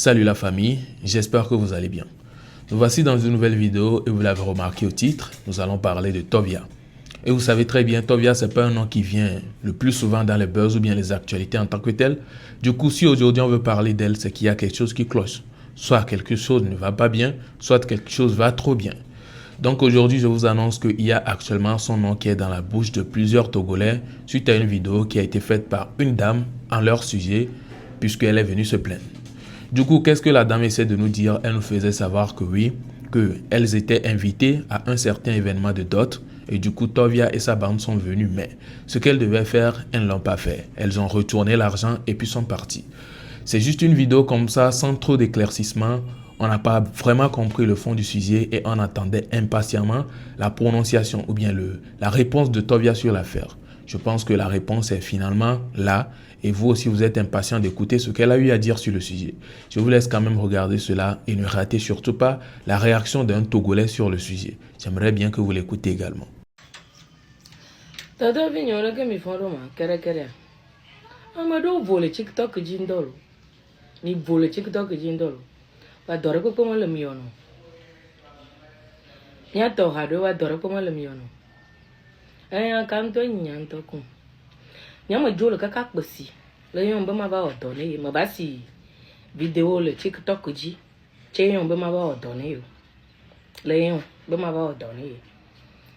Salut la famille, j'espère que vous allez bien. Nous voici dans une nouvelle vidéo et vous l'avez remarqué au titre, nous allons parler de Tovia. Et vous savez très bien, Tovia, c'est pas un nom qui vient le plus souvent dans les buzz ou bien les actualités en tant que tel. Du coup, si aujourd'hui on veut parler d'elle, c'est qu'il y a quelque chose qui cloche. Soit quelque chose ne va pas bien, soit quelque chose va trop bien. Donc aujourd'hui, je vous annonce qu'il y a actuellement son nom qui est dans la bouche de plusieurs Togolais suite à une vidéo qui a été faite par une dame en leur sujet puisqu'elle est venue se plaindre. Du coup, qu'est-ce que la dame essaie de nous dire? Elle nous faisait savoir que oui, qu'elles étaient invitées à un certain événement de dot et du coup, Tovia et sa bande sont venus. Mais ce qu'elles devaient faire, elles ne l'ont pas fait. Elles ont retourné l'argent et puis sont parties. C'est juste une vidéo comme ça, sans trop d'éclaircissement. On n'a pas vraiment compris le fond du sujet et on attendait impatiemment la prononciation ou bien la réponse de Tovia sur l'affaire. Je pense que la réponse est finalement là et vous aussi vous êtes impatient d'écouter ce qu'elle a eu à dire sur le sujet. Je vous laisse quand même regarder cela et ne ratez surtout pas la réaction d'un Togolais sur le sujet. J'aimerais bien que vous l'écoutez également. Aya kanto nyanto ku nyama jolo kaka kpesi le yon be ma ba odone ma ba si video le TikTok ji che yon be ma ba odone yo le yon be ma ba odone yo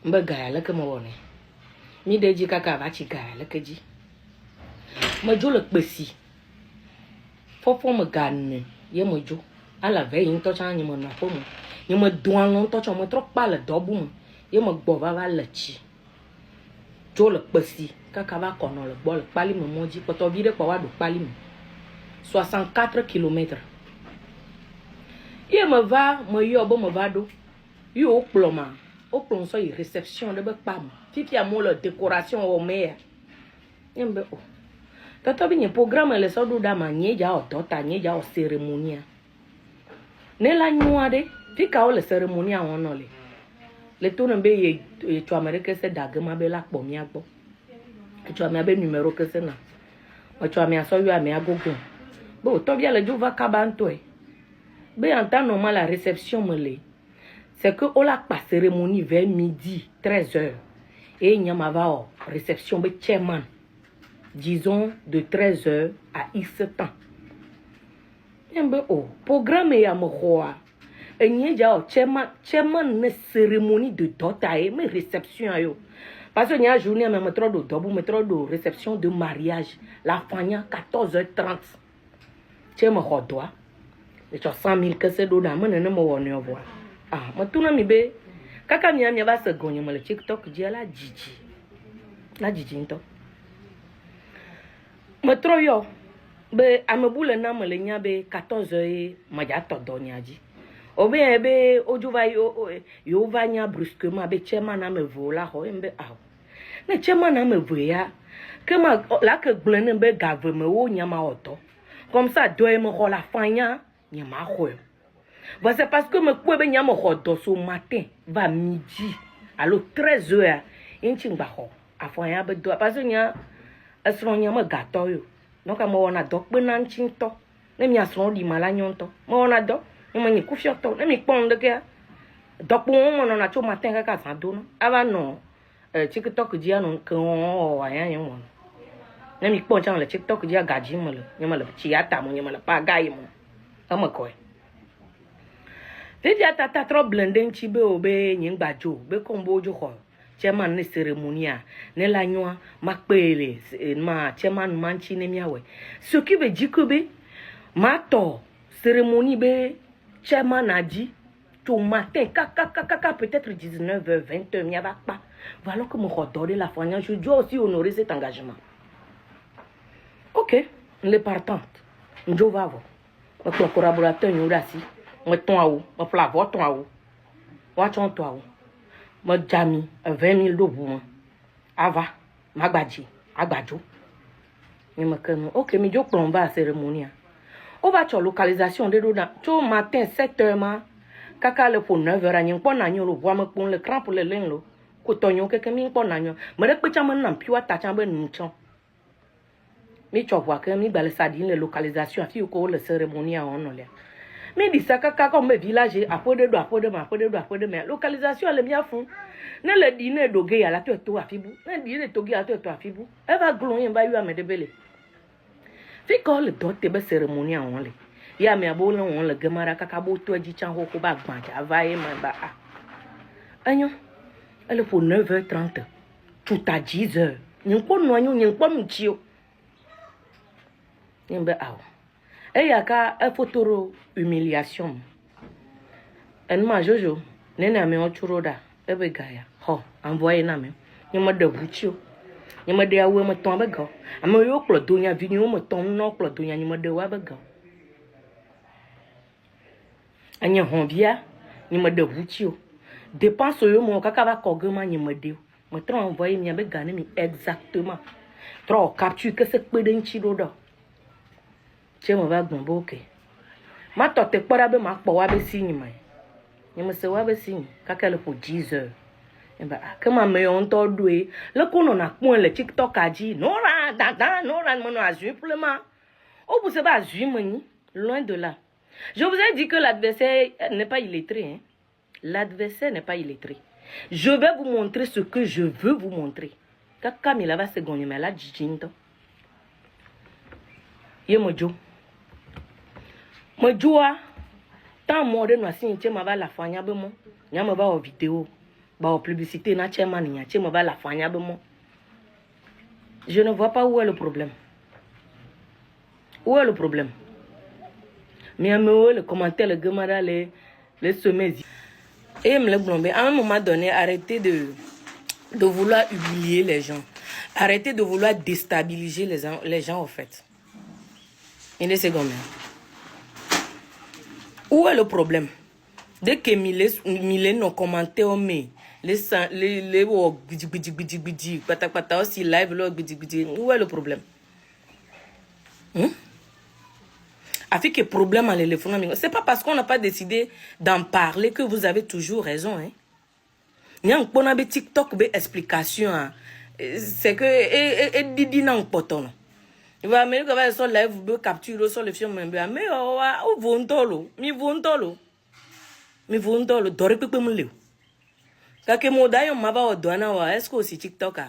mbe ga le ke mo woni mi de ji kaka ba chi ga le ke ji ma jolo kpesi fofo me ga ne ye mo jo ala ve yin to chan nyama na ko mo nyama duan lon to chan mo tro pa le dobu mo ye mo gbo ba le chi jo le pesi kaka va kono le bol pali me moji poto vide kwa wadu pali me 64 km. Ye me va me yo bo me va do yo oploma oplon so y réception de be pam fifi amo le décoration o me yembe o tata bi ni programme le so do da ma nye ja o dota nye ja o cérémonie ne la nyua de fika o le cérémonie a wono le tourne be ye tu amerique se dagema be la kpo mi agbo tu ami abe numéro que c'est na o tu ami aso yo ami agogo bo to bia le juva kabanto e be en temps normal la réception me le c'est que on la pas cérémonie vers midi 13h et nyama va o réception be chairman disons de 13h à X temps yembe o programme ya mo khoa enye ja o chairman ne cérémonie de dota et me réception yo parce que nya journée même trop de dobu me trop de réception de mariage la fanya 14h30 che me khodoa et tu 100 000 que c'est do da me ne mo woni ovo ah me tuna mi be kaka mi ba se gonye me le TikTok dia la jiji nto me trop yo be amebule na me le nya be 14h ma ja to do nya ji obe ebe ojuva yo vanya brusquement be chema na me vola ho embe aw ne chema na me voya que ma la que glene be gave me wo nyama oto comme ça do e me ho la fanya nyama ho bah c'est parce que me ko be nyama ho do so matin va midi alors 13h inchi ngba ho afanya be do parce que nya asron nyama gato yo donc a mo wona do pe na nchinto ne mi asron di mala nyonto mo wona do moi ni kufioto na mi pon ke donc on on a tout matin kaka ça donne avant non TikTok dia non que on wa yan yon na mi pon chan le TikTok dia gaji mo le nyama le chi ata mo nyama le pa gai mo ama ko e dia tata trop blending chi be obe nyin gbajo be kombo jo ko chairman ne cérémonie ne la nyoa makpele ma chairman manchi ne miawe ce qui veut dire que be ma to cérémonie be chairman a dit tout matin kaka peut-être 19h 20h n'y a pas voilà que mon redonner la foi je dois aussi honorer cet engagement ok les partantes nous va voir notre collaborateur nous rassi moi ton à où moi plavo ton à où moi ton toi où moi jami 20 000 dollars ava magbaji agbajo mais me que ok mais je plombe à cérémonie. On va sur localisation de l'eau tout matin 7h ma kaka le pour 9h agnon pon agnon le voit me pon le cran pour le linlo ko tonyo keke mi pon agnon me de pecha me nan piwa ta chan be nchon Mais tu vois que mi bale sadine les localisations fi ko le cérémonie en on là. Mais dit ça kaka comme village après de mais localisation elle bien fond. Ne le dîner dogué à la to afibu. Ne dîner togué à to afibu. Elle va glonyer ba yu amede bele. Fi ko le dote be cérémonie en on là. Ya me abo on le gamara kaka bo to ji chan ko ba gbanja va e ma ba. Agnon. Elle est pour 9h30. Tout à 10h. N'y pas noyau, n'y pas mutio. N'y pas ah. Et y a qu'à un photo humiliation. En ma jojo, nena me ochuroda, ebe gaya. Ho, envoyé na me. N'y ma de butio. N'y ma de awe me tombe go. Ame yo klo donya vini me tombe no klo donya n'y ma de wa go. Anya honvia, n'y ma de butio. Dépense yo mon kaka va kogema n'y ma de. Me tra envoyé n'y be gane mi exactement. Tra capture que c'est peu d'un chiroda. Che mo va gbon boke. Ma to te kpora be ma kpo wa be sinyi mai. Ni me se wa be sinyi kaka le pour 10 heures. E ba que ma me on to doué. Le kono na pon le TikTok a dit non ra non ra mo no azu pour le ma. O vous se ba azu mani loin de là. Je vous ai dit que l'adversaire n'est pas illettré hein. L'adversaire n'est pas illettré. Je vais vous montrer ce que je veux vous montrer. Kaka mi la va se gagner mais la jinto. Ye mojo. Moi joie tant mort de noisi tu m'as la fanya be mo nya me ba o vidéo ba o publicité na chema nya tu m'as la fanya be mo. Je ne vois pas où est le problème. Où est le problème? Mais le commentaire le gamara les sommets et me le blomber à un moment donné arrêtez de vouloir humilier les gens. Arrêtez de vouloir déstabiliser les gens en fait. Une seconde. Où est le problème? Dès que Mylène ont commenté au mai, les aussi live où est le problème? Avec que problème à l'éléphant, c'est pas parce qu'on n'a pas décidé d'en parler que vous avez toujours raison. Hein? Il y a un TikTok, une explication. C'est que et Didi n'a pas ton. Il va amener que son live vous capture sur le film mais oh vontolo mi vontolo dori pepe mleu kake moda yo maba odwana wa est-ce que aussi TikTok a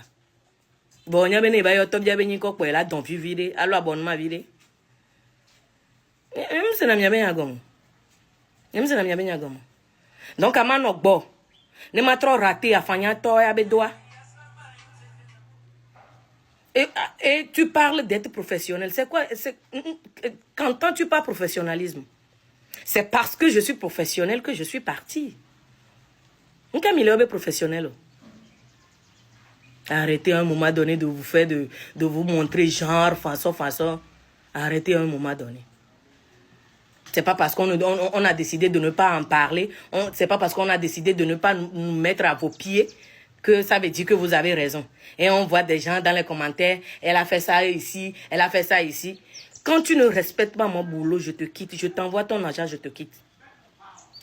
bon nya bene ba yo top ja benyi ko kwela don vivide alo abonnement vide même se na mia benya gomo donc amano gbo ne ma trop raté afanya to ya bedoa. Et tu parles d'être professionnel. C'est quoi? Quand tu parles professionnalisme, c'est parce que je suis professionnel que je suis parti. Camille est professionnel. Arrêtez à un moment donné de vous faire de vous montrer genre, façon. Arrêtez à un moment donné. C'est pas parce qu'on a décidé de ne pas en parler. C'est pas parce qu'on a décidé de ne pas nous mettre à vos pieds que ça veut dire que vous avez raison. Et on voit des gens dans les commentaires, elle a fait ça ici, elle a fait ça ici. Quand tu ne respectes pas mon boulot, je te quitte, je t'envoie ton argent, je te quitte.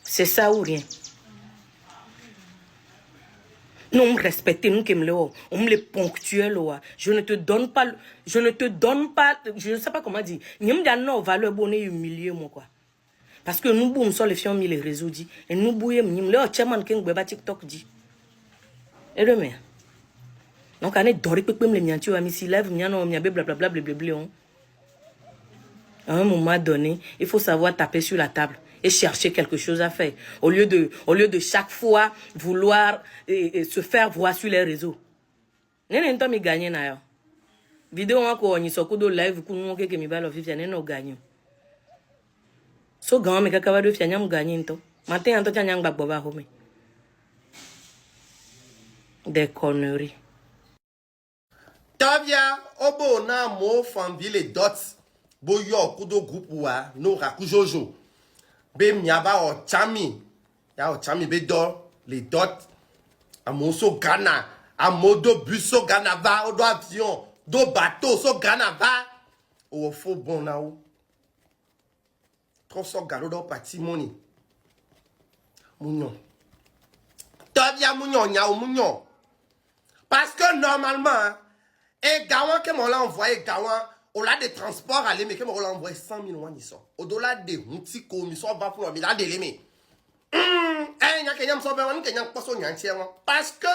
C'est ça ou rien. Non, respectez nous qui me le on me le ponctuel je ne te donne pas, je ne sais pas comment dire. N'y a pas valeur bonne et humilier moi quoi. Parce que nous boum sur les filles mis les réseaux dit et nous bouillons le chairman qui ngbe TikTok dit. Et demain. Donc, on est doré pour me le tu as mis si lève, blablabla. À un moment donné, il faut savoir taper sur la table et chercher quelque chose à faire. Au lieu de chaque fois vouloir se faire voir sur les réseaux. N'est-ce pas gagner na yo. Vidéo encore ni sokudo live ku no ke mi ba lo fifia ne no gagner. So gan me kaka ba do fia nyam gagner nto. Matin anto tia nyam gbagbo ba ho me. Des conneries. Tabia, obo na mo famille dots. Bo yo kudo groupe wa no rakujojo. Be miaba o chami. Ya o chami be do les dots. Amoso Ghana. Amodo bus so Ghana va. Odo avion. Do bateau so Ghana va. O fo bon na ou. Trop so galo do patimoni. Mounion. Tabia mounion nya ou mounion. Parce que normalement, et Gawan que m'on l'a envoyé, Gawan, Au-delà des transports, aller, mais que me envoie 100 000 wani so. Au-delà des outils comme so va pour mais là de l'aimer. Eh, nya kenyam so be wani kenyam poso nya ntie won. Parce que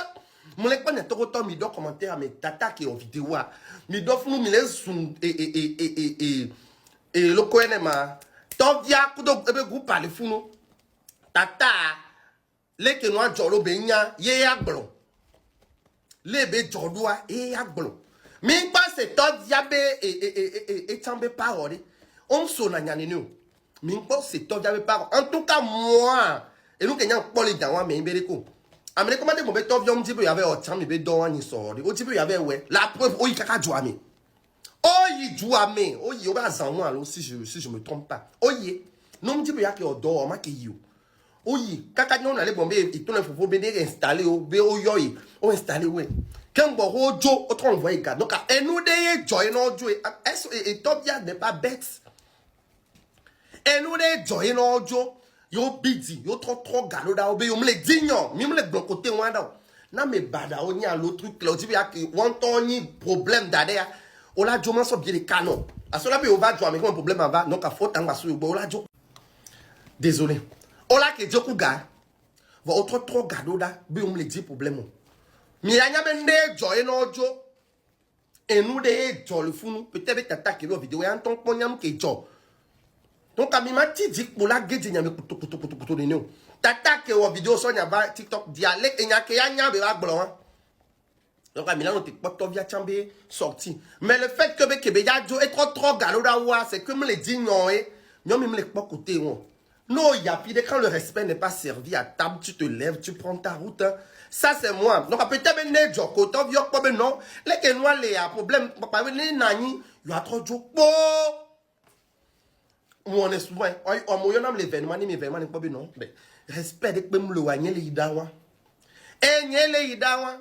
mon lekpa ne toko to mi do commentaire mais tata ki en vidéo a. Mi do funu mi le sun et le koenema. Tovia kudo ebe groupe parler funu. Tata le ke no ajolo be nya ye agblo. Le be jodua e agblo. Mais pas c'est Tovia et Tchambé parole. On sonne à Nyaninu. Mais pas c'est Tovia parole. En tout cas, moi, et nous, Kenyan, Paul et Dawa, mais Imbéléko. Amenez comment mon Tovia, on dit qu'il y avait un Tchambé Bédouan, il sort. On dit qu'il y avait, ouais. La preuve, oh, il y a Jouame. Oh, il Jouame. Oh, il y a Zanwa, si je me trompe pas. Oh, il non, on dit qu'il y a un dehors, ma qui you. Oui, quand on allait bomber, il tourne, il faut bien installer, on installer, ouais. Quand on va au autre on voit les gars. Donc, et nous, des joy, non, joy. Et Tovia n'est pas bête. Et nous, des joy, non, joy. Yo busy, yo trop galo da obe, yo me le dignon, mi me le bloc côté wanda. Na me bada, on y a l'autre truc là, on dit qu'il y a un problème d'adhère. On a jo man so bien les canons. À cela, on va jouer, mais un problème va, donc à faute, on va sur le là, jo. Désolé. On a que Djokou ga, va autre trop gado da, bi on me le dit problème. Mais il y a un joy no jo. Et nous des joy le fou peut-être attaquer la vidéo et en tant qu'on y a un joy. Donc à mi mati dit pour la gueule n'y a kutu de nous. T'attaques la vidéo sur n'y TikTok dialecte et n'y a que y a be blanc. Donc à mi là on t'écoute pas Tovia Tchambé sorti. Mais le fait que be ya jo est trop galo da wa c'est que me le dit non et non me le pas côté on. Non, il y a pire quand le respect n'est pas servi à table, tu te lèves, tu prends ta route. Hein. Ça, c'est moi. Donc, peut-être que les gens qui ont non, les Kenois, les problèmes, les nani, il y a trop de jours. On est souvent, on moyen l'événement, mais l'événement n'est pas bien, non. Respect de que le wagner les idawa. Et les idawa.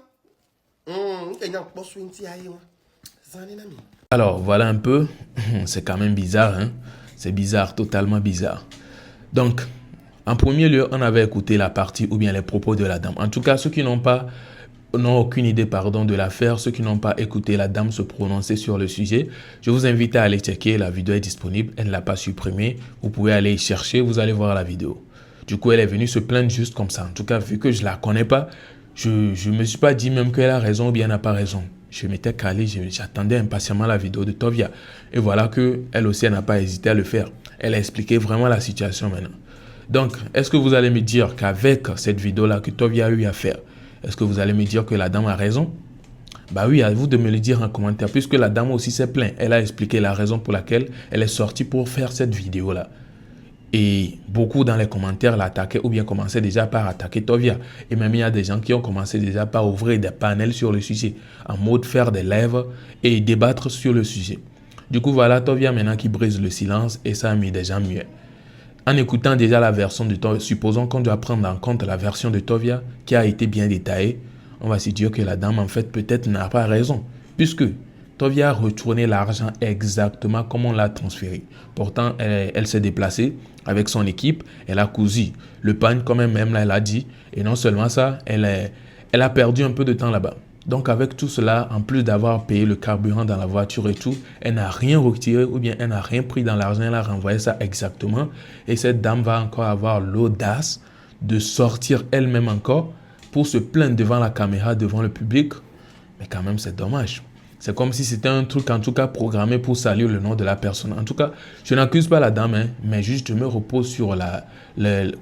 Alors, voilà un peu. C'est quand même bizarre, hein. C'est bizarre, totalement bizarre. Donc, en premier lieu, on avait écouté la partie ou bien les propos de la dame. En tout cas, ceux qui n'ont aucune idée de l'affaire, ceux qui n'ont pas écouté la dame se prononcer sur le sujet, je vous invite à aller checker. La vidéo est disponible. Elle ne l'a pas supprimée. Vous pouvez aller y chercher. Vous allez voir la vidéo. Du coup, elle est venue se plaindre juste comme ça. En tout cas, vu que je ne la connais pas, je ne me suis pas dit même qu'elle a raison ou bien elle n'a pas raison. Je m'étais calé, j'attendais impatiemment la vidéo de Tovia. Et voilà qu'elle aussi, elle n'a pas hésité à le faire. Elle a expliqué vraiment la situation maintenant. Donc, est-ce que vous allez me dire qu'avec cette vidéo-là que Tovia a eu à faire, est-ce que vous allez me dire que la dame a raison? Bah oui, à vous de me le dire en commentaire, puisque la dame aussi s'est plainte. Elle a expliqué la raison pour laquelle elle est sortie pour faire cette vidéo-là. Et beaucoup dans les commentaires l'attaquaient ou bien commençaient déjà par attaquer Tovia. Et même il y a des gens qui ont commencé déjà par ouvrir des panels sur le sujet, en mode faire des lives et débattre sur le sujet. Du coup, voilà Tovia maintenant qui brise le silence et ça a mis des gens muets. En écoutant déjà la version de Tovia, supposons qu'on doit prendre en compte la version de Tovia qui a été bien détaillée, on va se dire que la dame en fait peut-être n'a pas raison, puisque Tovia a retourné l'argent exactement comme on l'a transféré. Pourtant, elle s'est déplacée avec son équipe, elle a cousu le pagne comme elle-même là, elle a dit, et non seulement ça, elle a perdu un peu de temps là-bas. Donc avec tout cela, en plus d'avoir payé le carburant dans la voiture et tout, elle n'a rien retiré ou bien elle n'a rien pris dans l'argent, elle a renvoyé ça exactement. Et cette dame va encore avoir l'audace de sortir elle-même encore pour se plaindre devant la caméra, devant le public. Mais quand même, c'est dommage. C'est comme si c'était un truc en tout cas programmé pour salir le nom de la personne. En tout cas, je n'accuse pas la dame, hein, mais juste je me repose sur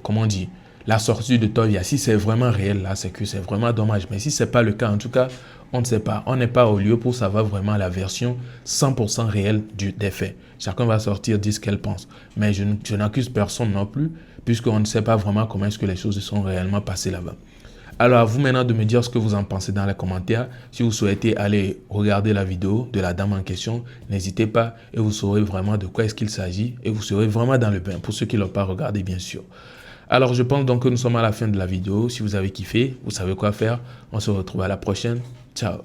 comment on dit, la sortie de Tovia. Si c'est vraiment réel, là, c'est que c'est vraiment dommage. Mais si ce n'est pas le cas, en tout cas, on ne sait pas. On n'est pas au lieu pour savoir vraiment la version 100% réelle des faits. Chacun va sortir, dire ce qu'elle pense. Mais je n'accuse personne non plus, puisqu'on ne sait pas vraiment comment est-ce que les choses sont réellement passées là-bas. Alors, à vous maintenant de me dire ce que vous en pensez dans les commentaires. Si vous souhaitez aller regarder la vidéo de la dame en question, n'hésitez pas et vous saurez vraiment de quoi est-ce qu'il s'agit et vous serez vraiment dans le bain, pour ceux qui ne l'ont pas regardé, bien sûr. Alors, je pense donc que nous sommes à la fin de la vidéo. Si vous avez kiffé, vous savez quoi faire. On se retrouve à la prochaine. Ciao.